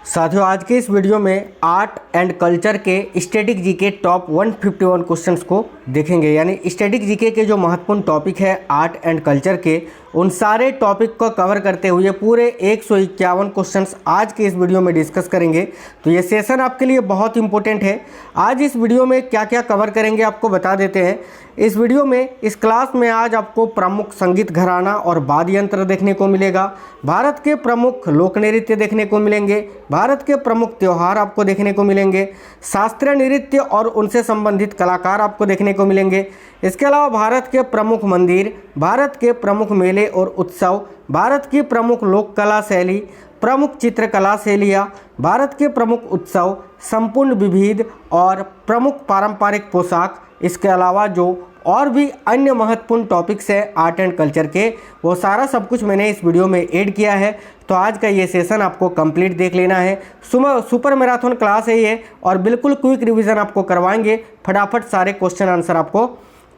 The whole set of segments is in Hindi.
साथियों, आज के इस वीडियो में आर्ट एंड कल्चर के स्टैटिक जीके टॉप 151 क्वेश्चंस को देखेंगे। यानी स्टैटिक जीके के जो महत्वपूर्ण टॉपिक है आर्ट एंड कल्चर के, उन सारे टॉपिक को कवर करते हुए पूरे 151 क्वेश्चंस आज के इस वीडियो में डिस्कस करेंगे। तो ये सेशन आपके लिए बहुत इंपॉर्टेंट है। आज इस वीडियो में क्या क्या कवर करेंगे आपको बता देते हैं। इस वीडियो में, इस क्लास में आज आपको प्रमुख संगीत घराना और वाद्य यंत्र देखने को मिलेगा, भारत के प्रमुख लोक नृत्य देखने को मिलेंगे, भारत के प्रमुख त्यौहार आपको देखने को मिलेंगे, शास्त्रीय नृत्य और उनसे संबंधित कलाकार आपको देखने को मिलेंगे। इसके अलावा भारत के प्रमुख मंदिर, भारत के प्रमुख मेले और उत्सव, भारत की प्रमुख लोक कला शैली, प्रमुख चित्रकला शैलियाँ, भारत के प्रमुख उत्सव, संपूर्ण विविध और प्रमुख पारंपरिक पोशाक। इसके अलावा जो और भी अन्य महत्वपूर्ण टॉपिक्स हैं आर्ट एंड कल्चर के, वो सारा सब कुछ मैंने इस वीडियो में ऐड किया है। तो आज का ये सेशन आपको कंप्लीट देख लेना है। सुपर मैराथन क्लास है ये, और बिल्कुल क्विक रिवीजन आपको करवाएंगे। फटाफट सारे क्वेश्चन आंसर आपको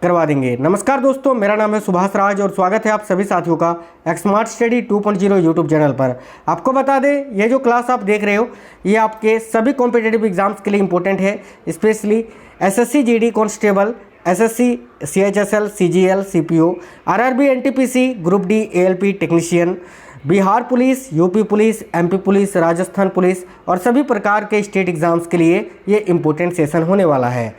करवा देंगे। नमस्कार दोस्तों, मेरा नाम है सुभाष राज और स्वागत है आप सभी साथियों का स्मार्ट स्टडी 2.0 यूट्यूब चैनल पर। आपको बता दें, ये जो क्लास आप देख रहे हो ये आपके सभी कॉम्पिटिटिव एग्जाम्स के लिए इंपॉर्टेंट है। Specially SSC GD constable, SSC CHSL, CGL, CPO, RRB, NTPC, group D, ALP technician, Bihar police, UP police, MP police, Rajasthan police और सभी प्रकार के स्टेट एग्जाम्स के लिए ये इंपॉर्टेंट सेशन होने वाला है।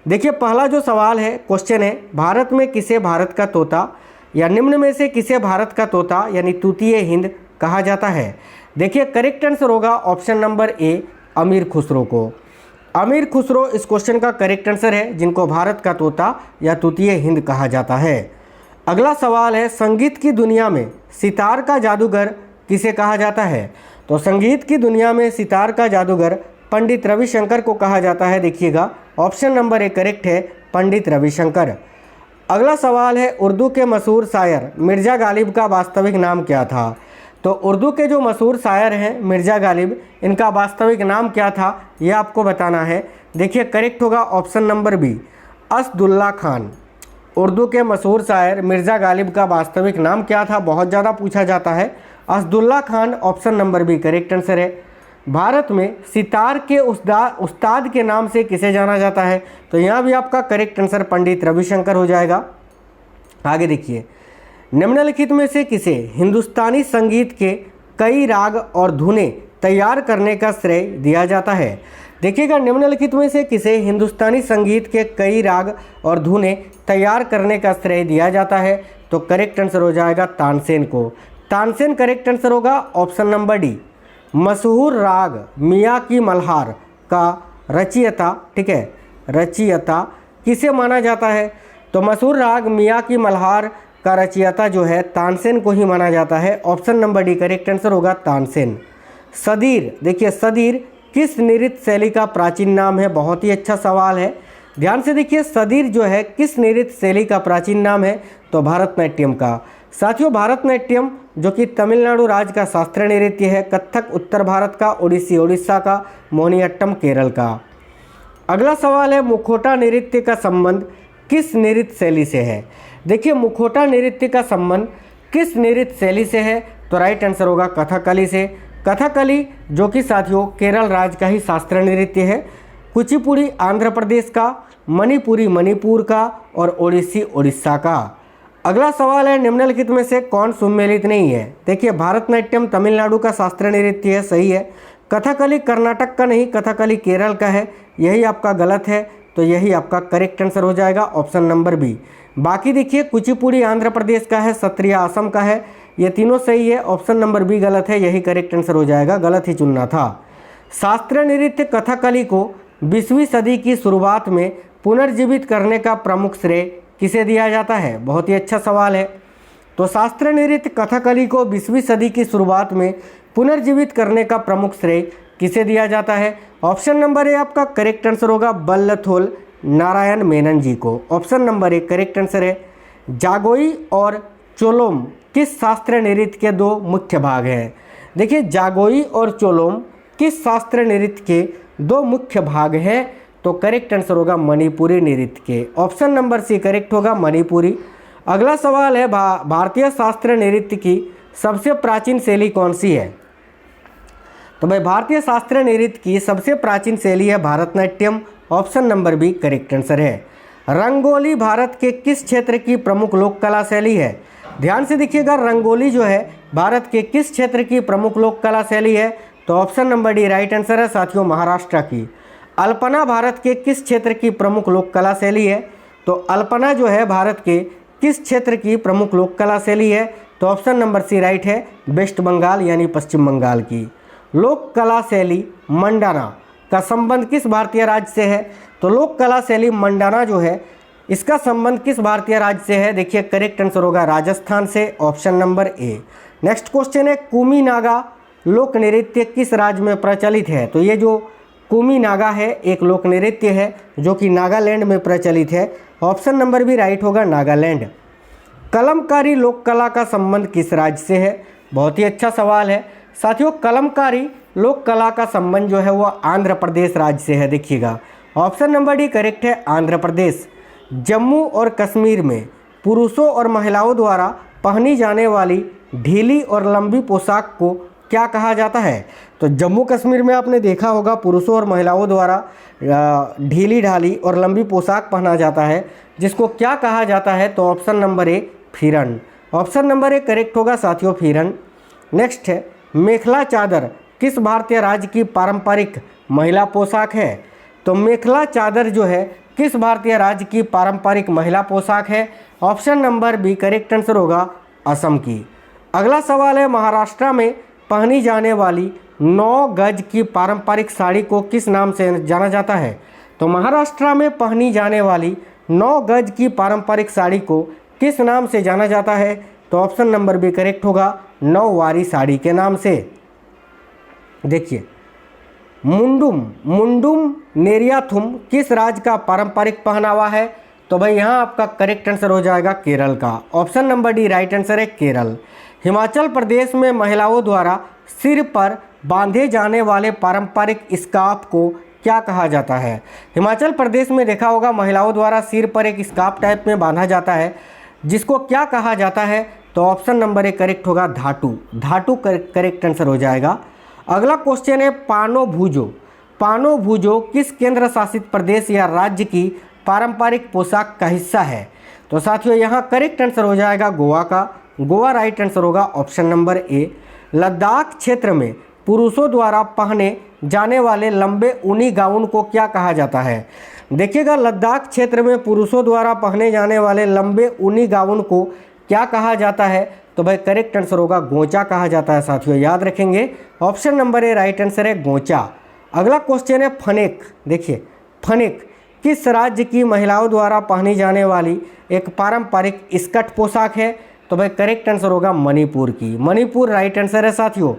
देखिए, पहला जो सवाल है, क्वेश्चन है, भारत में किसे भारत का तोता या निम्न में से किसे भारत का तोता यानी तूतीय हिंद कहा जाता है? देखिए, करेक्ट आंसर होगा ऑप्शन नंबर ए, अमीर खुसरो को। अमीर खुसरो इस क्वेश्चन का करेक्ट आंसर है, जिनको भारत का तोता या तूतीय हिंद कहा जाता है। अगला सवाल है, संगीत की दुनिया में सितार का जादूगर किसे कहा जाता है? तो संगीत की दुनिया में सितार का जादूगर पंडित रविशंकर को कहा जाता है। देखिएगा, ऑप्शन नंबर ए करेक्ट है, पंडित रविशंकर। अगला सवाल है, उर्दू के मशहूर शायर मिर्ज़ा गालिब का वास्तविक नाम क्या था? तो उर्दू के जो मशहूर शायर हैं मिर्ज़ा गालिब, इनका वास्तविक नाम क्या था ये आपको बताना है। देखिए, करेक्ट होगा option number B, Asadullah Khan. Urdu के मशहूर शायर मिर्ज़ा गालिब का वास्तविक नाम क्या था, बहुत ज़्यादा पूछा जाता है। Asadullah Khan, option number B correct answer है। भारत में सितार के उस्ताद के नाम से किसे जाना जाता है? तो यहाँ भी आपका करेक्ट आंसर पंडित रविशंकर हो जाएगा। आगे देखिए, निम्नलिखित में से किसे हिंदुस्तानी संगीत के कई राग और धुनें तैयार करने का श्रेय दिया जाता है? देखिएगा, निम्नलिखित में से किसे हिंदुस्तानी संगीत के कई राग और धुनें तैयार करने का श्रेय दिया जाता है? तो करेक्ट आंसर हो जाएगा तानसेन को। तानसेन करेक्ट आंसर होगा ऑप्शन नंबर डी। मशहूर राग मियाँ की मल्हार का रचयिता, ठीक है, रचयिता किसे माना जाता है? तो मशहूर राग मियाँ की मल्हार का रचयिता जो है तानसेन को ही माना जाता है। Option number D correct answer होगा तानसेन। सदीर, देखिए सदीर किस नृत्य शैली का प्राचीन नाम है? बहुत ही अच्छा सवाल है, ध्यान से देखिए। सदीर जो है किस नृत्य शैली का प्राचीन नाम है? तो भरतनाट्यम का। साथियों, भरतनाट्यम जो कि तमिलनाडु राज्य का शास्त्रीय नृत्य है, कथक उत्तर भारत का, ओडिसी उड़ीसा का, मोहिनीअट्टम केरल का। अगला सवाल है, मुखौटा नृत्य का संबंध किस नृत्य शैली से है? देखिए, मुखौटा नृत्य का संबंध किस नृत्य शैली से है? तो राइट आंसर होगा कथकली से। कथकली जो कि साथियों केरल राज्य का ही शास्त्रीय नृत्य है, कुचिपुड़ी आंध्र प्रदेश का, मणिपुरी मणिपुर का और ओडिसी उड़ीसा का। अगला सवाल है, निम्नलिखित में से कौन सुमेलित नहीं है? देखिए, भरतनाट्यम तमिलनाडु का शास्त्रीय नृत्य है, सही है। कथकली कर्नाटक का नहीं, कथकली केरल का है, यही आपका गलत है। तो यही आपका करेक्ट आंसर हो जाएगा ऑप्शन नंबर बी। बाकी देखिए, कुचिपुड़ी आंध्र प्रदेश का है, सत्रिया असम का है, ये तीनों सही है। ऑप्शन नंबर बी गलत है, यही करेक्ट आंसर हो जाएगा, गलत ही चुनना था। शास्त्रीय नृत्य कथकली को 20वीं सदी की शुरुआत में पुनर्जीवित करने का प्रमुख श्रेय किसे दिया जाता है? बहुत ही अच्छा सवाल है। तो शास्त्रीय नृत्य कथकली को 20वीं सदी की शुरुआत में पुनर्जीवित करने का प्रमुख श्रेय किसे दिया जाता है? ऑप्शन नंबर ए आपका करेक्ट आंसर होगा वल्लथोल नारायण मेनन जी को। Option number A correct answer है। जागोई और चोलोम किस शास्त्रीय नृत्य के दो मुख्य भाग हैं? देखिए, जागोई और चोलोम किस शास्त्रीय नृत्य के दो मुख्य भाग हैं? तो करेक्ट आंसर होगा मणिपुरी नृत्य के। ऑप्शन नंबर सी करेक्ट होगा मणिपुरी। अगला सवाल है, भारतीय शास्त्रीय नृत्य की सबसे प्राचीन शैली कौन सी है? तो भाई भारतीय शास्त्रीय नृत्य की सबसे प्राचीन शैली है Bharatanatyam, option number B correct answer है। रंगोली भारत के किस क्षेत्र की प्रमुख लोक कला शैली है? ध्यान से देखिएगा, रंगोली जो है भारत के किस क्षेत्र की प्रमुख लोक कला शैली है? तो option number D right answer है साथियों, महाराष्ट्र की। अल्पना भारत के किस क्षेत्र की प्रमुख लोक कला शैली है? तो अल्पना जो है भारत के किस क्षेत्र की प्रमुख लोक कला शैली है? तो ऑप्शन नंबर सी राइट है, वेस्ट बंगाल यानी पश्चिम बंगाल की। लोक कला शैली मंडाना का संबंध किस भारतीय राज्य से है? तो लोक कला शैली मंडाना जो है इसका संबंध किस भारतीय राज्य से है? देखिए करेक्ट आंसर होगा राजस्थान से, option number A. Next question है, कुमी नागा लोक नृत्य किस राज्य में प्रचलित है? तो ये जो कुमी नागा है एक लोक नृत्य है जो कि नागालैंड में प्रचलित है, ऑप्शन नंबर भी राइट होगा नागालैंड। कलमकारी लोक कला का संबंध किस राज्य से है? बहुत ही अच्छा सवाल है साथियों। कलमकारी लोक कला का संबंध जो है वो आंध्र प्रदेश राज्य से है। देखिएगा ऑप्शन नंबर डी करेक्ट है, आंध्र प्रदेश। जम्मू और कश्मीर में पुरुषों और महिलाओं द्वारा पहनी जाने वाली ढीली और लंबी पोशाक को क्या कहा जाता है? तो जम्मू कश्मीर में आपने देखा होगा पुरुषों और महिलाओं द्वारा ढीली ढाली और लंबी पोशाक पहना जाता है, जिसको क्या कहा जाता है? तो ऑप्शन नंबर ए फिरन, ऑप्शन नंबर ए करेक्ट होगा साथियों, फिरन। नेक्स्ट है, मेखला चादर किस भारतीय राज्य की पारंपरिक महिला पोशाक है? तो मेखला चादर जो है किस भारतीय राज्य की पारंपरिक महिला पोशाक है? Option number B correct answer होगा असम की। अगला सवाल है, महाराष्ट्र में पहनी जाने वाली 9 गज की पारंपरिक साड़ी को किस नाम से जाना जाता है? तो महाराष्ट्र में पहनी जाने वाली 9 गज की पारंपरिक साड़ी को किस नाम से जाना जाता है? तो ऑप्शन नंबर बी करेक्ट होगा नौवारी साड़ी के नाम से। देखिए मुंडुम नेरियाथुम किस राज्य का पारंपरिक पहनावा है? तो भाई यहाँ आपका करेक्ट आंसर हो जाएगा केरल का, option number D right answer है केरल। हिमाचल प्रदेश में महिलाओं द्वारा सिर पर बांधे जाने वाले पारंपरिक स्कार्फ को क्या कहा जाता है? हिमाचल प्रदेश में देखा होगा महिलाओं द्वारा सिर पर एक स्कार्फ टाइप में बांधा जाता है, जिसको क्या कहा जाता है? तो ऑप्शन नंबर ए करेक्ट होगा धाटू, धाटू करेक्ट आंसर हो जाएगा। अगला क्वेश्चन है, पानो भूजो किस केंद्र शासित प्रदेश या राज्य की पारंपरिक पोशाक का हिस्सा है? तो साथियों यहाँ करेक्ट आंसर हो जाएगा गोवा का, गोवा राइट आंसर होगा, ऑप्शन नंबर ए। लद्दाख क्षेत्र में पुरुषों द्वारा पहने जाने वाले लंबे ऊनी गाउन को क्या कहा जाता है? देखिएगा लद्दाख क्षेत्र में पुरुषों द्वारा पहने जाने वाले लंबे ऊनी गाउन को क्या कहा जाता है? तो भाई करेक्ट आंसर होगा गोंचा कहा जाता है साथियों, याद रखेंगे, option number A right answer है गोंचा। अगला क्वेश्चन है फनेक। देखिए फनेक किस राज्य की महिलाओं द्वारा पहनी जाने वाली एक पारंपरिक स्कर्ट पोशाक है? तो भाई करेक्ट आंसर होगा मणिपुर की, मणिपुर राइट आंसर है साथियों।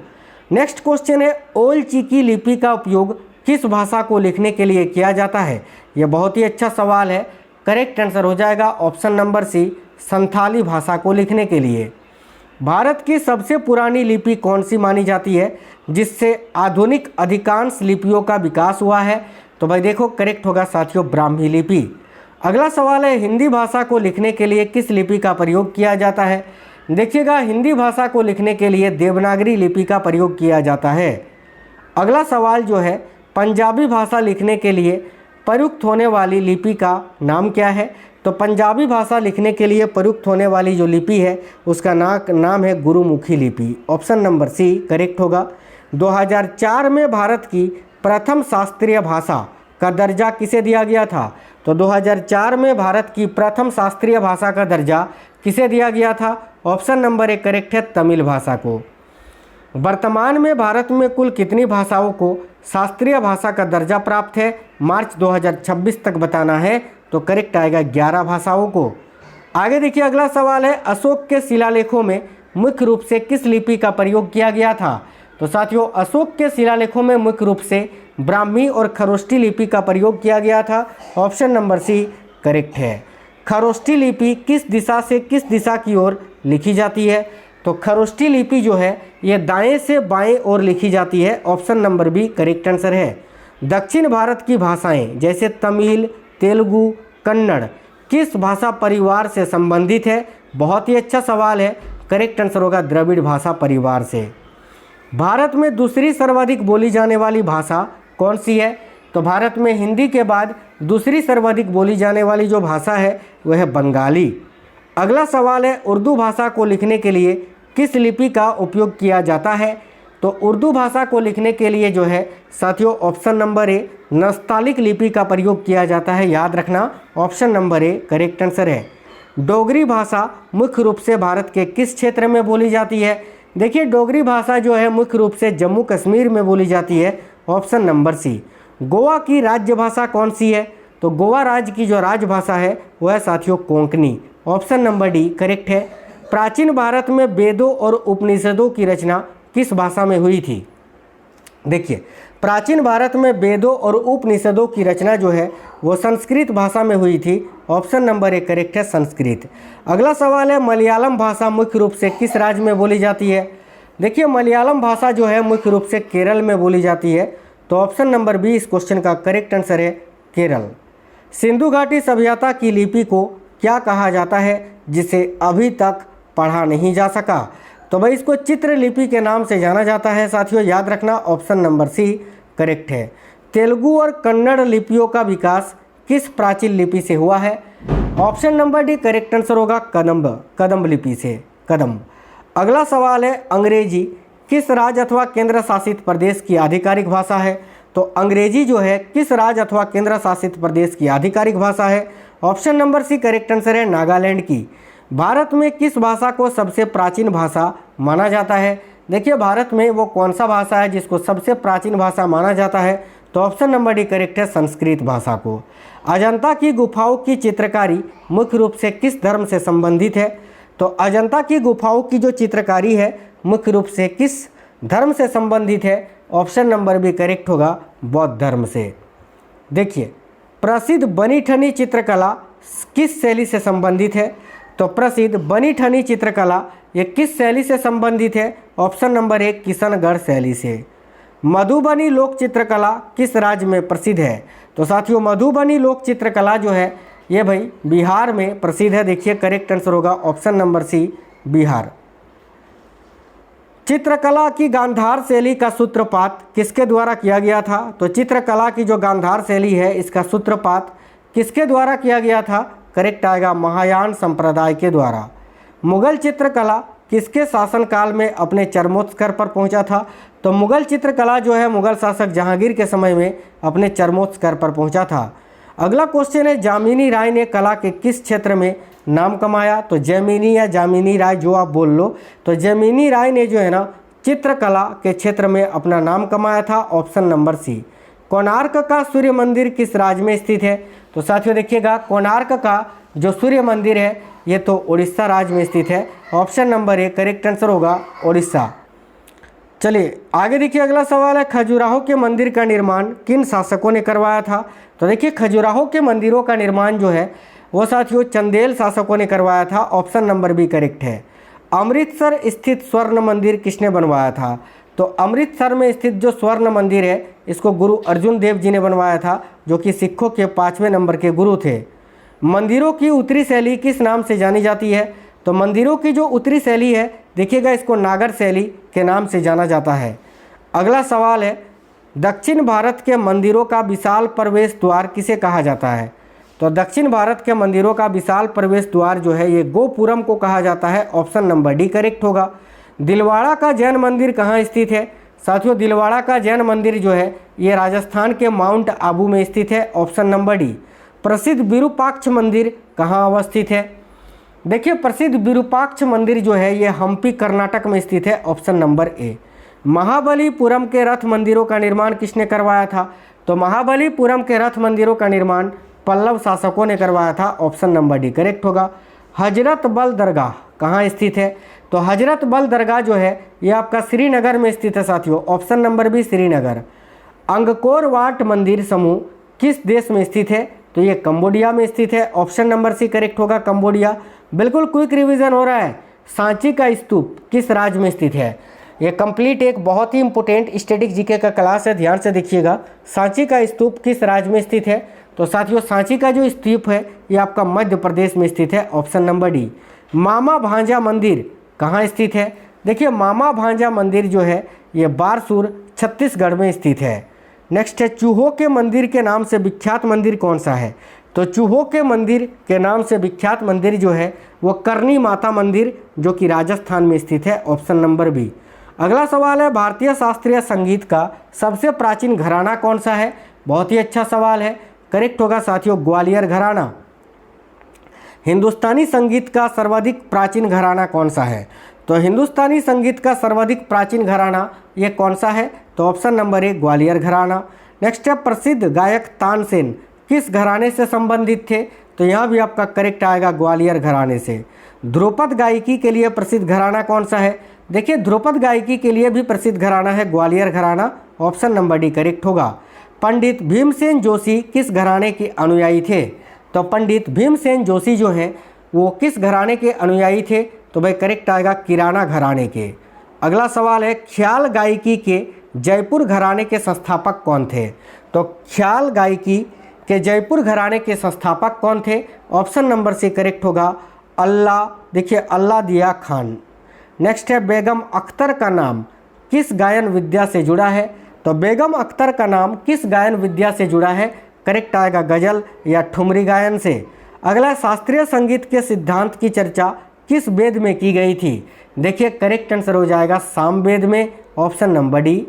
नेक्स्ट क्वेश्चन है, ओल चिकी लिपि का उपयोग किस भाषा को लिखने के लिए किया जाता है? यह बहुत ही अच्छा सवाल है, करेक्ट आंसर हो जाएगा ऑप्शन नंबर सी संथाली भाषा को लिखने के लिए। भारत की सबसे पुरानी लिपि कौन सी मानी जाती है जिससे आधुनिक अधिकांश लिपियों का विकास हुआ है? तो भाई देखो करेक्ट होगा साथियों ब्राह्मी लिपि। अगला सवाल है, हिंदी भाषा को लिखने के लिए किस लिपि का प्रयोग किया जाता है? देखिएगा हिंदी भाषा को लिखने के लिए देवनागरी लिपि का प्रयोग किया जाता है। अगला सवाल जो है, पंजाबी भाषा लिखने के लिए प्रयुक्त होने वाली लिपि का नाम क्या है? तो पंजाबी भाषा लिखने के लिए प्रयुक्त होने वाली जो लिपि है उसका नाम है गुरुमुखी लिपि, ऑप्शन नंबर सी करेक्ट होगा। 2004 में भारत की प्रथम शास्त्रीय भाषा का दर्जा किसे दिया गया था? तो 2004 में भारत की प्रथम शास्त्रीय भाषा का दर्जा किसे दिया गया था? ऑप्शन नंबर ए करेक्ट है तमिल भाषा को। वर्तमान में भारत में कुल कितनी भाषाओं को शास्त्रीय भाषा का दर्जा प्राप्त है? मार्च 2026 तक बताना है, तो करेक्ट आएगा 11 भाषाओं को। आगे देखिए अगला सवाल है, अशोक के शिलालेखों में मुख्य रूप से किस लिपि का प्रयोग किया गया था? तो साथियों अशोक के शिलालेखों में मुख्य रूप से ब्राह्मी और खरोष्टी लिपि का प्रयोग किया गया था, ऑप्शन नंबर सी करेक्ट है। खरोष्टी लिपि किस दिशा से किस दिशा की ओर लिखी जाती है? तो खरोष्टी लिपि जो है ये दाएं से बाएं ओर लिखी जाती है, option number B correct answer है। दक्षिण भारत की भाषाएं जैसे तमिल, तेलुगु, कन्नड़ किस भाषा परिवार से संबंधित है? बहुत ही अच्छा सवाल है, करेक्ट आंसर होगा द्रविड़ भाषा परिवार से। भारत में दूसरी सर्वाधिक बोली जाने वाली भाषा कौन सी है? तो भारत में हिंदी के बाद दूसरी सर्वाधिक बोली जाने वाली जो भाषा है वह है बंगाली। अगला सवाल है, उर्दू भाषा को लिखने के लिए किस लिपि का उपयोग किया जाता है? तो उर्दू भाषा को लिखने के लिए जो है साथियों ऑप्शन नंबर ए नस्तालिक लिपि का प्रयोग किया जाता है। याद रखना option number A correct answer है। डोगरी भाषा मुख्य रूप से भारत के किस क्षेत्र में बोली जाती है? देखिए डोगरी भाषा जो है मुख्य रूप से जम्मू कश्मीर में बोली जाती है। ऑप्शन नंबर सी। गोवा की राज्य भाषा कौन सी है? तो गोवा राज्य की जो राजभाषा है वह है साथियों Konkani. Option number D correct है। प्राचीन भारत में वेदों और उपनिषदों की रचना किस भाषा में हुई थी? देखिए प्राचीन भारत में वेदों और उपनिषदों की रचना जो है वो संस्कृत भाषा में हुई थी। ऑप्शन नंबर ए करेक्ट है संस्कृत। अगला सवाल है, मलयालम भाषा मुख्य रूप से किस राज्य में बोली जाती है? देखिए मलयालम भाषा जो है मुख्य रूप से केरल में बोली जाती है। तो ऑप्शन नंबर बी इस क्वेश्चन का करेक्ट आंसर है केरल। सिंधु घाटी सभ्यता की लिपि को क्या कहा जाता है जिसे अभी तक पढ़ा नहीं जा सका? तो भाई इसको चित्र लिपि के नाम से जाना जाता है। साथियों याद रखना ऑप्शन नंबर सी करेक्ट है। तेलुगु और कन्नड़ लिपियों का विकास किस प्राचीन लिपि से हुआ है? Option number D correct answer होगा कदम्ब लिपि से, कदम्ब। अगला सवाल है, अंग्रेजी किस राज्य अथवा केंद्र शासित प्रदेश की आधिकारिक भाषा है? तो अंग्रेजी जो है किस राज्य अथवा केंद्र शासित प्रदेश की आधिकारिक भाषा है? Option number C correct answer है नागालैंड की। भारत में किस भाषा को सबसे प्राचीन भाषा माना जाता है? देखिए भारत में वो कौन सा भाषा है जिसको सबसे प्राचीन भाषा माना जाता है? तो ऑप्शन नंबर डी करेक्ट है संस्कृत भाषा को। अजंता की गुफाओं की चित्रकारी मुख्य रूप से किस धर्म से संबंधित है? तो अजंता की गुफाओं की जो चित्रकारी है मुख्य रूप से किस धर्म से संबंधित है? ऑप्शन नंबर बी करेक्ट होगा बौद्ध धर्म से। देखिए प्रसिद्ध बनी ठनी चित्रकला किस शैली से संबंधित है? तो प्रसिद्ध बनी ठनी चित्रकला ये किस शैली से संबंधित है? ऑप्शन नंबर एक किशनगढ़ शैली से। मधुबनी लोक चित्रकला किस राज्य में प्रसिद्ध है? तो साथियों मधुबनी लोक चित्रकला जो है ये भाई बिहार में प्रसिद्ध है। देखिए करेक्ट आंसर होगा ऑप्शन नंबर सी बिहार। चित्रकला की गांधार शैली का सूत्रपात किसके द्वारा किया गया था? तो चित्रकला की जो गांधार शैली है इसका सूत्रपात किसके द्वारा किया गया था? करेक्ट आएगा महायान संप्रदाय के द्वारा। मुगल चित्रकला किसके शासनकाल में अपने चरमोत्कर्ष पर पहुंचा था? तो मुगल चित्रकला जो है मुगल शासक जहांगीर के समय में अपने चरमोत्कर्ष पर पहुंचा था। अगला क्वेश्चन है, जामिनी राय ने कला के किस क्षेत्र में नाम कमाया? तो जैमिनी या जामिनी राय जो आप बोल लो, तो जैमिनी राय ने जो है ना चित्रकला के क्षेत्र में अपना नाम कमाया था। ऑप्शन नंबर सी। कोणार्क का सूर्य मंदिर किस राज्य में स्थित है? तो साथियों देखिएगा कोणार्क का जो सूर्य मंदिर है ये तो उड़ीसा राज्य में स्थित है। Option number A correct answer होगा उड़ीसा। चलिए आगे देखिए अगला सवाल है, खजुराहो के मंदिर का निर्माण किन शासकों ने करवाया था? तो देखिए खजुराहो के मंदिरों का निर्माण जो है वो साथियों चंदेल शासकों ने करवाया था। ऑप्शन नंबर बी करेक्ट है। अमृतसर स्थित स्वर्ण मंदिर किसने बनवाया था? तो अमृतसर में स्थित जो स्वर्ण मंदिर है इसको गुरु अर्जुन देव जी ने बनवाया था, जो कि सिखों के 5वें नंबर के गुरु थे। मंदिरों की उत्तरी शैली किस नाम से जानी जाती है? तो मंदिरों की जो उत्तरी शैली है देखिएगा इसको नागर शैली के नाम से जाना जाता है। अगला सवाल है, दक्षिण भारत के मंदिरों का विशाल प्रवेश द्वार किसे कहा जाता है? तो दक्षिण भारत के मंदिरों का विशाल प्रवेश द्वार जो है ये गोपुरम को कहा जाता है। ऑप्शन नंबर डी करेक्ट होगा। दिलवाड़ा का जैन मंदिर कहाँ स्थित है? साथियों दिलवाड़ा का जैन मंदिर जो है ये राजस्थान के माउंट आबू में स्थित है। Option number D. प्रसिद्ध विरूपाक्ष मंदिर कहाँ अवस्थित है? देखिए प्रसिद्ध विरूपाक्ष मंदिर जो है ये हम्पी कर्नाटक में स्थित है। Option number A. महाबलीपुरम के रथ मंदिरों का निर्माण किसने करवाया था? तो महाबलीपुरम के रथ मंदिरों का निर्माण पल्लव शासकों ने करवाया था। ऑप्शन नंबर डी करेक्ट होगा। हजरत बल दरगाह कहाँ स्थित है? तो हजरत बल दरगाह जो है ये आपका श्रीनगर में स्थित है साथियों। Option number B Srinagar. Angkor Wat मंदिर समूह किस देश में स्थित है? तो ये कंबोडिया में स्थित है। ऑप्शन नंबर सी करेक्ट होगा कंबोडिया। बिल्कुल क्विक रिवीजन हो रहा है। सांची का स्तूप किस राज्य में स्थित है? ये कंप्लीट एक बहुत ही इंपॉर्टेंट स्टैटिक जीके का क्लास है, ध्यान से देखिएगा। सांची का स्तूप किस राज्य में स्थित है? तो साथियों सांची का जो स्तूप है ये आपका मध्य प्रदेश में स्थित है। Option number D. मामा भांजा मंदिर कहाँ स्थित है? देखिए मामा भांजा मंदिर जो है ये बारसूर छत्तीसगढ़ में स्थित है। नेक्स्ट है चूहों के मंदिर के नाम से विख्यात मंदिर कौन सा है? तो चूहों के मंदिर के नाम से विख्यात मंदिर जो है वो करनी माता मंदिर जो कि राजस्थान में स्थित है, ऑप्शन नंबर बी। अगला सवाल है भारतीय शास्त्रीय संगीत का सबसे प्राचीन घराना कौन सा है? बहुत ही अच्छा सवाल है, करेक्ट होगा साथियों ग्वालियर घराना। हिंदुस्तानी संगीत का सर्वाधिक प्राचीन घराना कौन सा है? तो हिंदुस्तानी संगीत का सर्वाधिक प्राचीन घराना ये कौन सा है? तो ऑप्शन नंबर ए ग्वालियर घराना। नेक्स्ट है प्रसिद्ध गायक तानसेन किस घराने से संबंधित थे? तो यहाँ भी आपका करेक्ट आएगा ग्वालियर घराने से। ध्रुपद गायकी के लिए प्रसिद्ध घराना कौन सा है? देखिए ध्रुपद गायकी के लिए भी प्रसिद्ध घराना है ग्वालियर घराना, ऑप्शन नंबर डी करेक्ट होगा। पंडित भीमसेन जोशी किस घराने के अनुयायी थे? तो पंडित भीमसेन जोशी जो हैं वो किस घराने के अनुयायी थे? तो भाई करेक्ट आएगा किराना घराने के। अगला सवाल है ख्याल गायकी के जयपुर घराने के संस्थापक कौन थे? तो ख्याल गायकी के जयपुर घराने के संस्थापक कौन थे? ऑप्शन नंबर सी करेक्ट होगा अल्लाह, देखिए अल्लाह दिया खान। नेक्स्ट है बेगम अख्तर का नाम किस गायन विद्या से जुड़ा है? तो बेगम अख्तर का नाम किस गायन विद्या से जुड़ा है? करेक्ट आएगा गजल या ठुमरी गायन से। अगला शास्त्रीय संगीत के सिद्धांत की चर्चा किस वेद में की गई थी? देखिए करेक्ट आंसर हो जाएगा सामवेद में, option number D.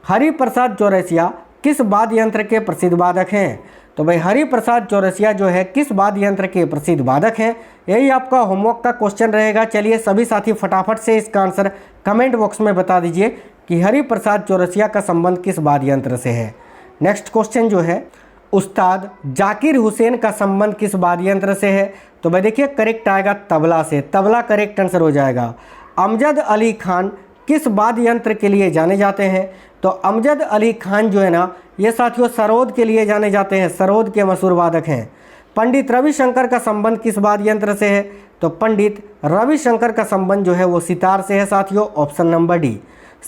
Hariprasad Chaurasia किस वाद्य यंत्र के प्रसिद्ध वादक हैं? तो भाई हरिप्रसाद चौरसिया जो है किस वाद्य यंत्र के प्रसिद्ध वादक हैं? यही आपका होमवर्क का क्वेश्चन रहेगा। चलिए सभी साथी फटाफट से इसका आंसर कमेंट बॉक्स में बता दीजिए कि हरिप्रसाद चौरसिया का संबंध किस वाद्य यंत्र से है। नेक्स्ट क्वेश्चन जो है उस्ताद जाकिर हुसैन का संबंध किस वाद्य यंत्र से है? तो भाई देखिए करेक्ट आएगा तबला से, तबला करेक्ट आंसर हो जाएगा। अमजद अली खान किस वाद्य यंत्र के लिए जाने जाते हैं? तो अमजद अली खान जो है ना ये साथियों सरोद के लिए जाने जाते हैं, सरोद के मशहूर वादक हैं। पंडित रविशंकर का संबंध किस वाद्य यंत्र से है? तो पंडित रविशंकर का संबंध जो है वो सितार से है साथियों, option number D.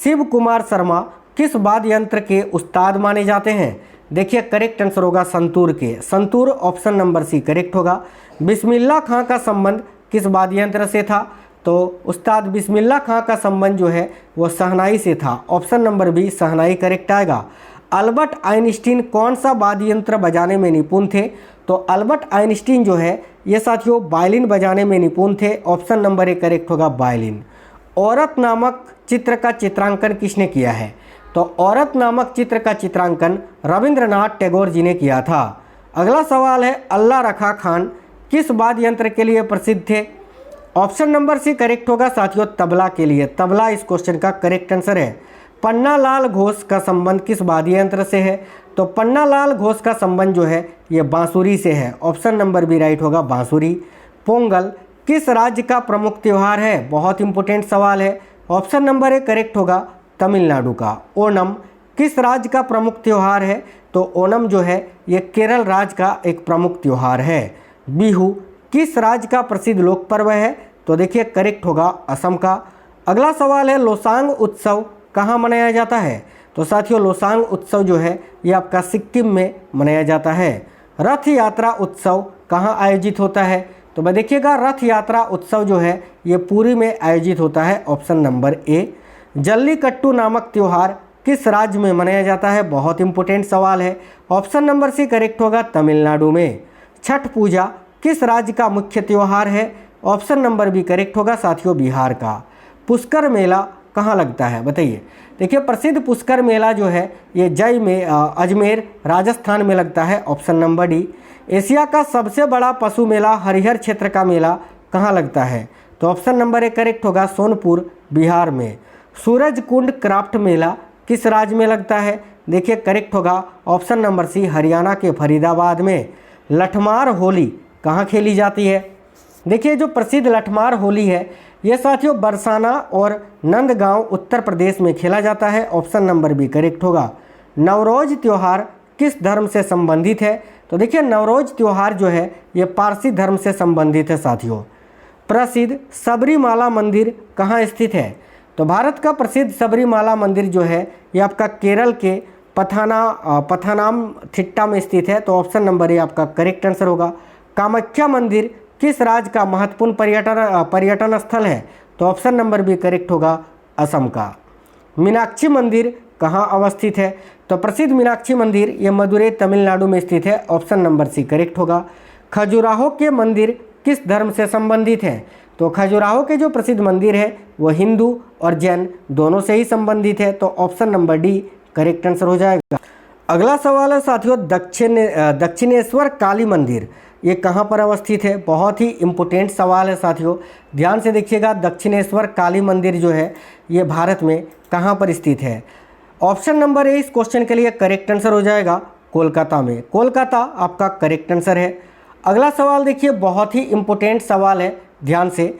Shiv Kumar Sharma किस वाद्य यंत्र के उस्ताद माने जाते हैं? देखिए करेक्ट आंसर होगा संतूर के, santoor option number C correct होगा। बिस्मिल्लाह खां का संबंध किस वाद्य यंत्र से था? तो उस्ताद बिस्मिल्लाह खां का संबंध जो है वो शहनाई से था, ऑप्शन नंबर बी शहनाई करेक्ट आएगा। अल्बर्ट आइंस्टीन कौन सा वाद्य यंत्र बजाने में निपुण थे? तो अल्बर्ट आइंस्टीन जो है ये साथियों वायलिन बजाने में निपुण थे, ऑप्शन नंबर ए करेक्ट होगा वायलिन। औरत नामक चित्र का चित्रांकन किसने किया है? तो औरत नामक चित्र का चित्रांकन रविंद्रनाथ टैगोर जी ने किया था। अगला सवाल है अल्लाह रखा खान किस वाद्य यंत्र के लिए प्रसिद्ध थे? ऑप्शन नंबर सी करेक्ट होगा साथियों तबला के लिए, तबला इस क्वेश्चन का करेक्ट आंसर है। पन्नालाल घोष का संबंध किस वाद्य यंत्र से है? तो पन्नालाल घोष का संबंध जो है ये बांसुरी से है, ऑप्शन नंबर बी राइट होगा बांसुरी। पोंगल किस राज्य का प्रमुख त्यौहार है? बहुत इंपॉर्टेंट सवाल है, ऑप्शन नंबर ए करेक्ट होगा तमिलनाडु का। ओणम किस राज्य का प्रमुख त्यौहार है? तो ओणम जो है ये केरल राज्य का एक प्रमुख त्यौहार है। बिहू किस राज्य का प्रसिद्ध लोक पर्व है? तो देखिए करेक्ट होगा असम का। अगला सवाल है लोसांग उत्सव कहाँ मनाया जाता है? तो साथियों लोसांग उत्सव जो है ये आपका सिक्किम में मनाया जाता है। रथ यात्रा उत्सव कहाँ आयोजित होता है? तो भाई देखिएगा रथ यात्रा उत्सव जो है ये पुरी में आयोजित होता है, ऑप्शन नंबर ए। जल्लीकट्टू नामक त्यौहार किस राज्य में मनाया जाता है? बहुत इंपॉर्टेंट सवाल है, ऑप्शन नंबर सी करेक्ट होगा तमिलनाडु में। छठ पूजा किस राज्य का मुख्य त्यौहार है? ऑप्शन नंबर बी करेक्ट होगा साथियों बिहार का। पुष्कर मेला कहाँ लगता है बताइए? देखिए प्रसिद्ध पुष्कर मेला जो है ये जय में अजमेर राजस्थान में लगता है, ऑप्शन नंबर डी। एशिया का सबसे बड़ा पशु मेला हरिहर क्षेत्र का मेला कहाँ लगता है? तो ऑप्शन नंबर ए करेक्ट होगा सोनपुर बिहार में। सूरज कुंड क्राफ्ट मेला किस राज्य में लगता है? देखिए करेक्ट होगा ऑप्शन नंबर सी हरियाणा के फरीदाबाद में। लठमार होली कहाँ खेली जाती है? देखिए जो प्रसिद्ध लठमार होली है ये साथियों बरसाना और नंदगांव उत्तर प्रदेश में खेला जाता है, ऑप्शन नंबर बी करेक्ट होगा। नवरोज त्यौहार किस धर्म से संबंधित है? तो देखिए नवरोज त्यौहार जो है ये पारसी धर्म से संबंधित है साथियों। प्रसिद्ध सबरीमाला मंदिर कहाँ स्थित है? तो भारत का प्रसिद्ध सबरीमाला मंदिर जो है ये आपका केरल के पथानामथिट्टा में स्थित है, तो ऑप्शन नंबर ए आपका करेक्ट आंसर होगा। कामाख्या मंदिर किस राज्य का महत्वपूर्ण पर्यटन स्थल है? तो ऑप्शन नंबर बी करेक्ट होगा असम का। मीनाक्षी मंदिर कहाँ अवस्थित है? तो प्रसिद्ध मीनाक्षी मंदिर ये मदुरै तमिलनाडु में स्थित है, ऑप्शन नंबर सी करेक्ट होगा। खजुराहो के मंदिर किस धर्म से संबंधित हैं? तो खजुराहो के जो प्रसिद्ध मंदिर है वो हिंदू और जैन दोनों से ही संबंधित है, तो option number D correct answer हो जाएगा। अगला सवाल है साथियों, दक्षिणेश्वर काली मंदिर ये कहाँ पर अवस्थित है? बहुत ही इम्पोर्टेंट सवाल है साथियों, ध्यान से देखिएगा। दक्षिणेश्वर काली मंदिर जो है ये भारत में कहाँ पर स्थित है? ऑप्शन नंबर ए इस क्वेश्चन के लिए करेक्ट आंसर हो जाएगा कोलकाता में। कोलकाता आपका करेक्ट आंसर है। अगला सवाल देखिए, बहुत ही इम्पोर्टेंट सवाल है, ध्यान से।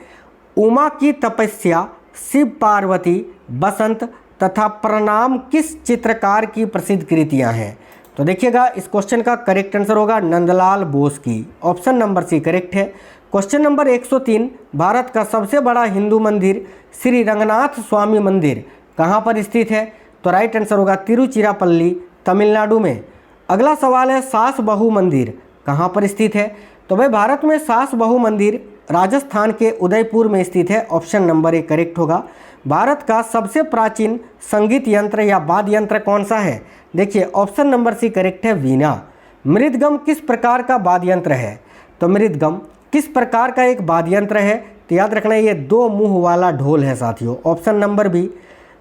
उमा की तपस्या, शिव पार्वती, बसंत तथा प्रणाम किस चित्रकार की प्रसिद्ध कृतियां हैं? तो देखिएगा इस क्वेश्चन का करेक्ट आंसर होगा नंदलाल बोस की, ऑप्शन नंबर सी करेक्ट है। क्वेश्चन नंबर 103, भारत का सबसे बड़ा हिंदू मंदिर श्री रंगनाथ स्वामी मंदिर कहाँ पर स्थित है? तो राइट आंसर होगा तिरुचिरापल्ली तमिलनाडु में। अगला सवाल है, सास बहू मंदिर कहाँ पर स्थित है? तो भाई भारत में सास बहू मंदिर राजस्थान के उदयपुर में स्थित है, ऑप्शन नंबर ए करेक्ट होगा। भारत का सबसे प्राचीन संगीत यंत्र या वाद्य यंत्र कौन सा है? देखिए ऑप्शन नंबर सी करेक्ट है, वीणा। मृदगम किस प्रकार का वाद्य यंत्र है? तो मृदगम किस प्रकार का एक वाद्य यंत्र है? तो याद रखना ये दो मुंह वाला ढोल है साथियों, ऑप्शन नंबर बी।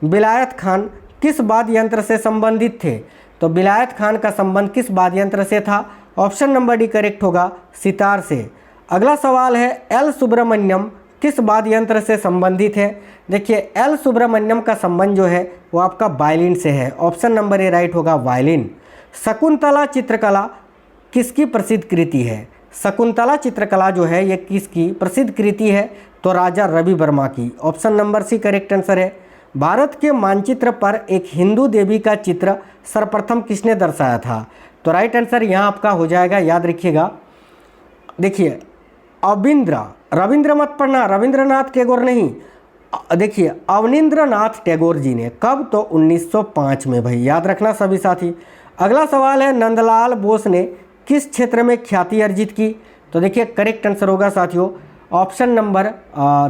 बिलायत खान किस वाद्य यंत्र से संबंधित थे? तो बिलायत खान का संबंध किस वाद्य यंत्र से था? ऑप्शन नंबर डी करेक्ट होगा, सितार से। अगला सवाल है, एल सुब्रमण्यम किस वाद्य यंत्र से संबंधित है? देखिए एल सुब्रमण्यम का संबंध जो है वो आपका वायलिन से है, ऑप्शन नंबर ए राइट होगा वायलिन। शकुंतला चित्रकला किसकी प्रसिद्ध कृति है? शकुंतला चित्रकला जो है ये किसकी प्रसिद्ध कृति है? तो राजा रवि वर्मा की, option number C correct answer है। भारत के मानचित्र पर एक हिंदू देवी का चित्र सर्वप्रथम किसने दर्शाया था? तो राइट आंसर यहाँ आपका हो जाएगा, याद रखिएगा। देखिए रविंद्र मत पढ़ना, रविंद्रनाथ टैगोर नहीं, देखिए अवनींद्रनाथ टैगोर जी ने। कब? तो 1905 में, भाई याद रखना सभी साथी। अगला सवाल है, नंदलाल बोस ने किस क्षेत्र में ख्याति अर्जित की? तो देखिए करेक्ट आंसर होगा साथियों ऑप्शन नंबर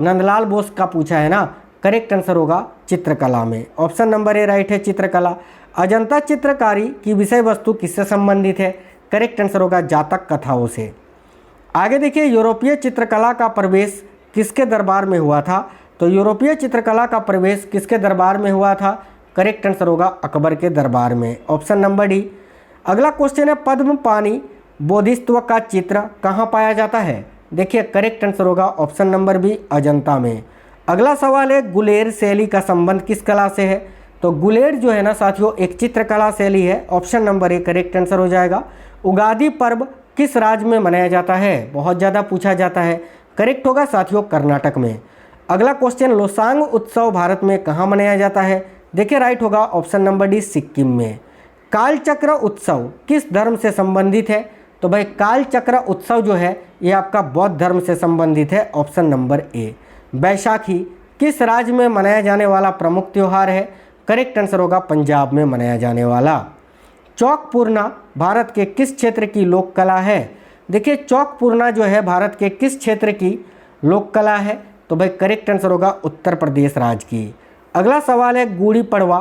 नंदलाल बोस का पूछा है ना, करेक्ट आंसर होगा चित्रकला में, ऑप्शन नंबर ए राइट है चित्रकला। अजंता चित्रकारी की विषय वस्तु किससे संबंधित है? करेक्ट आंसर होगा जातक कथाओं से। आगे देखिए, यूरोपीय चित्रकला का प्रवेश किसके दरबार में हुआ था? तो यूरोपीय चित्रकला का प्रवेश किसके दरबार में हुआ था? करेक्ट आंसर होगा अकबर के दरबार में, ऑप्शन नंबर डी। अगला क्वेश्चन है, पद्म पानी बोधिसत्व का चित्र कहाँ पाया जाता है? देखिए करेक्ट आंसर होगा ऑप्शन नंबर बी, अजंता में। अगला सवाल है, गुलेर शैली का संबंध किस कला से है? तो गुलेर जो है ना साथियों एक चित्रकला शैली है, option number A correct answer हो जाएगा। उगादि पर्व किस राज्य में मनाया जाता है? बहुत ज़्यादा पूछा जाता है, करेक्ट होगा साथियों कर्नाटक में। अगला क्वेश्चन, लोसांग उत्सव भारत में कहाँ मनाया जाता है? देखिए राइट होगा ऑप्शन नंबर डी, सिक्किम में। कालचक्र उत्सव किस धर्म से संबंधित है? तो भाई कालचक्र उत्सव जो है ये आपका बौद्ध धर्म से संबंधित है, ऑप्शन नंबर ए। बैसाखी किस राज्य में मनाया जाने वाला प्रमुख त्यौहार है? करेक्ट आंसर होगा पंजाब में मनाया जाने वाला। चौक पूर्णा भारत के किस क्षेत्र की लोक कला है? देखिए चौक पूर्णा जो है भारत के किस क्षेत्र की लोक कला है? तो भाई करेक्ट आंसर होगा उत्तर प्रदेश राज्य की। अगला सवाल है, गुड़ी पड़वा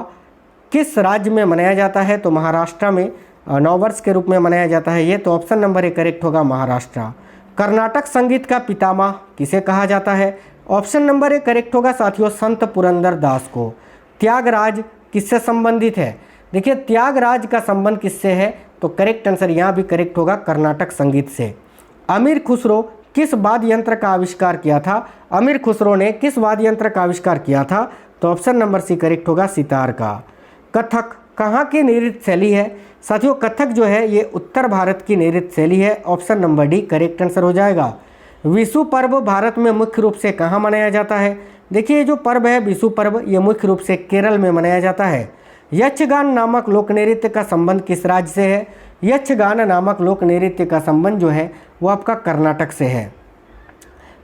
किस राज्य में मनाया जाता है? तो महाराष्ट्र में नववर्ष के रूप में मनाया जाता है ये, तो ऑप्शन नंबर ए करेक्ट होगा महाराष्ट्र। कर्नाटक संगीत का पितामह किसे कहा जाता है? ऑप्शन नंबर ए करेक्ट होगा साथियों संत पुरंदर दास को। त्यागराज किससे संबंधित है? देखिए त्यागराज का संबंध किससे है? तो करेक्ट आंसर यहाँ भी करेक्ट होगा कर्नाटक संगीत से। अमीर खुसरो किस वाद्य यंत्र का आविष्कार किया था? अमीर खुसरो ने किस वाद्य यंत्र का आविष्कार किया था? तो ऑप्शन नंबर सी करेक्ट होगा सितार का। कथक कहाँ की नृत्य शैली है? साथियों कथक जो है ये उत्तर भारत की नृत्य शैली है, option number D correct answer हो जाएगा। विशु पर्व भारत में मुख्य रूप से कहाँ मनाया जाता है? देखिए ये जो पर्व है विशु पर्व ये मुख्य रूप से केरल में मनाया जाता है। यक्षगान नामक लोक नृत्य का संबंध किस राज्य से है? यक्षगान नामक लोक नृत्य का संबंध जो है वो आपका कर्नाटक से है।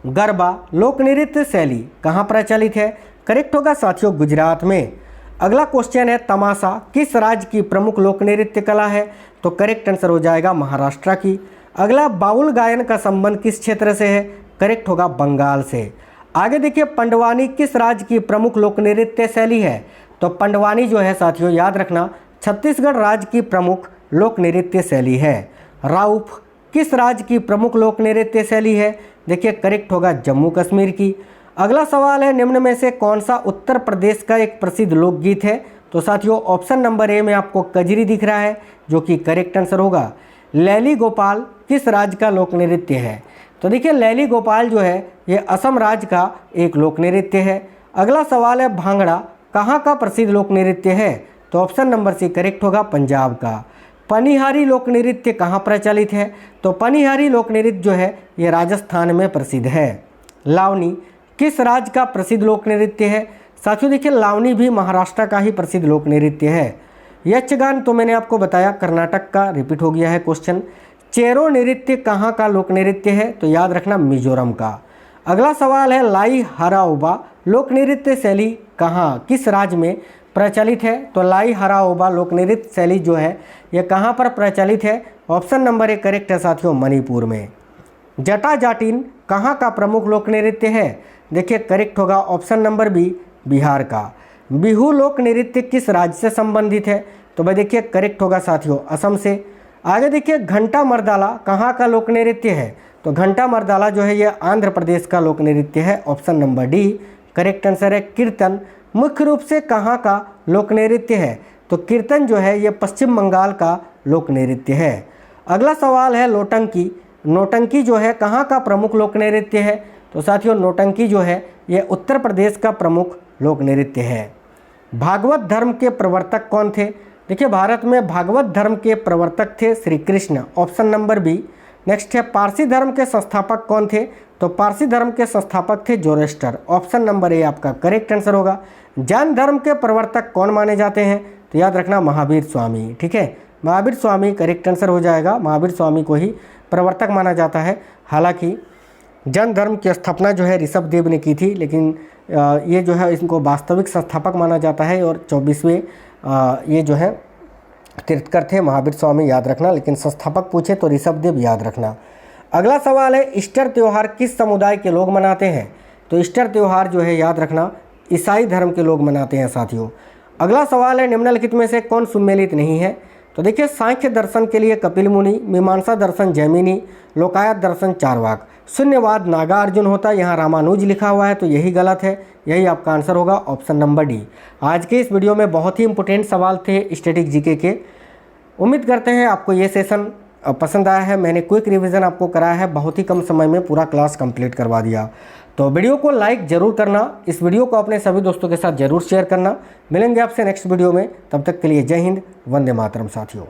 गरबा लोक नृत्य शैली कहाँ प्रचलित है? करेक्ट होगा साथियों गुजरात में। अगला क्वेश्चन है, तमाशा किस राज्य की प्रमुख लोक नृत्य कला है? तो करेक्ट आंसर हो जाएगा महाराष्ट्र की। अगला, बाउल गायन का संबंध किस क्षेत्र से है? करेक्ट होगा बंगाल से। आगे देखिए पंडवानी किस राज्य की प्रमुख लोक नृत्य शैली है? तो पंडवानी जो है साथियों याद रखना छत्तीसगढ़ राज्य की प्रमुख लोक नृत्य शैली है। राउफ किस राज्य की प्रमुख लोक नृत्य शैली है? देखिए करेक्ट होगा जम्मू कश्मीर की। अगला सवाल है निम्न में से कौन सा उत्तर प्रदेश का एक प्रसिद्ध लोकगीत है? तो साथियों ऑप्शन नंबर ए में आपको कजरी दिख रहा है जो कि करेक्ट आंसर होगा। लैली गोपाल किस राज्य का लोक नृत्य है? तो देखिए लैली गोपाल जो है ये असम राज्य का एक लोक नृत्य है। अगला सवाल है भांगड़ा कहाँ का प्रसिद्ध लोक नृत्य है? तो ऑप्शन नंबर सी करेक्ट होगा पंजाब का। पनिहारी लोक नृत्य कहाँ प्रचलित है? तो पनिहारी लोक नृत्य जो है ये राजस्थान में प्रसिद्ध है। लावनी किस राज्य का प्रसिद्ध लोक नृत्य है? साथियों देखिए लावनी भी महाराष्ट्र का ही प्रसिद्ध लोक नृत्य है। यक्षगान तो मैंने आपको बताया कर्नाटक का, रिपीट हो गया है क्वेश्चन। चेरो नृत्य कहाँ का लोक नृत्य है? तो याद रखना मिजोरम का। अगला सवाल है लाई हराओबा लोक नृत्य शैली कहाँ किस राज्य में प्रचलित है? तो लाई हराओबा लोक नृत्य शैली जो है यह कहाँ पर प्रचलित है? ऑप्शन नंबर ए करेक्ट है साथियों मणिपुर में। जटा जाटिन कहाँ का प्रमुख लोक नृत्य है? देखिए करेक्ट होगा ऑप्शन नंबर बी बिहार का। बिहू लोक नृत्य किस राज्य से संबंधित है? तो भाई देखिए करेक्ट होगा साथियों असम से। आगे देखिए घंटा मर्दाला कहाँ का लोक नृत्य है? तो घंटा मर्दाला जो है ये आंध्र प्रदेश का लोक नृत्य है। Option number D correct answer है। कीर्तन मुख्य रूप से कहाँ का लोक नृत्य है? तो कीर्तन जो है ये पश्चिम बंगाल का लोक नृत्य है। अगला सवाल है नौटंकी। नौटंकी जो है कहाँ का प्रमुख लोक नृत्य है? तो साथियों नौटंकी जो है ये उत्तर प्रदेश का प्रमुख लोक नृत्य है। भागवत धर्म के प्रवर्तक कौन थे? देखिए भारत में भागवत धर्म के प्रवर्तक थे Shri Krishna. Option number B. Next है पारसी धर्म के संस्थापक कौन थे? तो पारसी धर्म के संस्थापक थे जोरोस्टर। ऑप्शन नंबर ए आपका करेक्ट आंसर होगा। जैन धर्म के प्रवर्तक कौन माने जाते हैं? तो याद रखना महावीर स्वामी। ठीक है महावीर स्वामी करेक्ट आंसर हो जाएगा। महावीर स्वामी को ही प्रवर्तक माना जाता है। हालांकि जैन धर्म की स्थापना जो है ऋषभ देव ने की थी, लेकिन ये जो है इनको वास्तविक संस्थापक माना जाता है। और 24वें ये जो है तीर्थकर थे महावीर स्वामी याद रखना, लेकिन संस्थापक पूछे तो ऋषभ देव याद रखना। अगला सवाल है ईस्टर त्यौहार किस समुदाय के लोग मनाते हैं? तो ईस्टर त्यौहार जो है याद रखना ईसाई धर्म के लोग मनाते हैं साथियों। अगला सवाल है निम्नलिखित में से कौन सुमेलित नहीं है? तो देखिए सांख्य दर्शन के लिए कपिल मुनि, मीमांसा दर्शन जैमिनी, लोकायत दर्शन चारवाक, शून्यवाद नागार्जुन होता है। यहाँ रामानुज लिखा हुआ है तो यही गलत है, यही आपका आंसर होगा ऑप्शन नंबर डी। आज के इस वीडियो में बहुत ही इंपॉर्टेंट सवाल थे स्टैटिक जीके के। उम्मीद करते हैं आपको ये सेशन पसंद आया है। मैंने क्विक रिवीजन आपको कराया है, बहुत ही कम समय में पूरा क्लास कंप्लीट करवा दिया। तो वीडियो को लाइक जरूर करना, इस वीडियो को अपने सभी दोस्तों के साथ जरूर शेयर करना। मिलेंगे आपसे नेक्स्ट वीडियो में, तब तक के लिए जय हिंद, वंदे मातरम साथियों।